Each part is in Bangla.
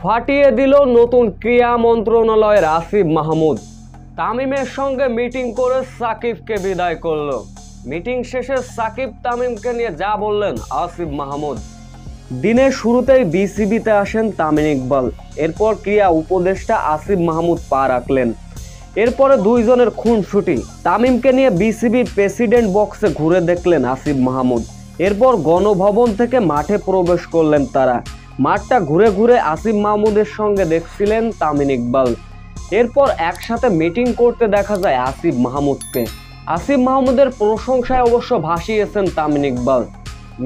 ফাটিয়ে দিল নতুন ক্রীড়া মন্ত্রণালয়ের আসিফ মাহমুদ। তামিমের সঙ্গে মিটিং করে সাকিবকে বিদায় করলো। মিটিং শেষে সাকিব তামিমকে নিয়ে যা বললেন আসিফ মাহমুদ। দিনের শুরুতেই বিসিবিতে আসেন তামিম ইকবাল, এরপর ক্রীড়া উপদেষ্টা আসিফ মাহমুদ পা রাখলেন। এরপরে দুইজনের খুনসুটি। তামিমকে নিয়ে বিসিবির প্রেসিডেন্ট বক্সে ঘুরে দেখলেন আসিফ মাহমুদ। এরপর গণভবন থেকে মাঠে প্রবেশ করলেন তারা। মাঠটা ঘুরে ঘুরে আসিফ মাহমুদের সঙ্গে দেখছিলেন তামিম ইকবাল। এরপর একসাথে মিটিং করতে দেখা যায় আসিফ মাহমুদকে। আসিফ মাহমুদের প্রশংসায় অবশ্য ভাসিয়েছেন তামিম ইকবাল।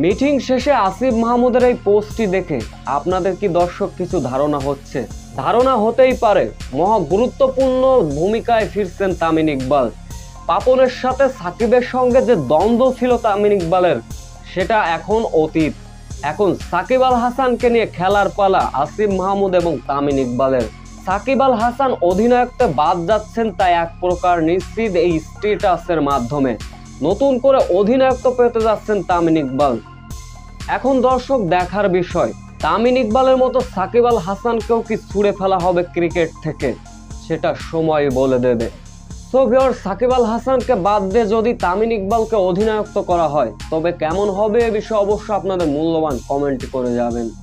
মিটিং শেষে আসিফ মাহমুদের এই পোস্টটি দেখে আপনাদের কি দর্শক কিছু ধারণা হচ্ছে? ধারণা হতেই পারে, মহা গুরুত্বপূর্ণ ভূমিকায় ফিরছেন তামিম ইকবাল। পাপনের সাথে সাকিবের সঙ্গে যে দ্বন্দ্ব ছিল তামিম ইকবালের, সেটা এখন অতীত। এখন সাকিব আল হাসানকে নিয়ে খেলার পালা আসিফ মাহমুদ এবং তামিম ইকবালের। সাকিব আল হাসান অধিনায়কত্বে বাদ যাচ্ছেন, তাই এক প্রকার নিশ্চিত এই স্ট্যাটাসের মাধ্যমে নতুন করে অধিনায়কত্ব পেতে যাচ্ছেন তামিম ইকবাল। এখন দর্শক দেখার বিষয়, তামিম ইকবালের মতো সাকিব আল হাসানকেও কি ছুঁড়ে ফেলা হবে ক্রিকেট থেকে, সেটা সময় বলে দেবে। সো ভিউয়ার, সাকিব আল হাসানকে বাদ দিয়ে যদি তামিম ইকবালকে অধিনায়কত্ব করা হয় তবে কেমন হবে এ বিষয়ে অবশ্যই আপনাদের মূল্যবান কমেন্ট করে যাবেন।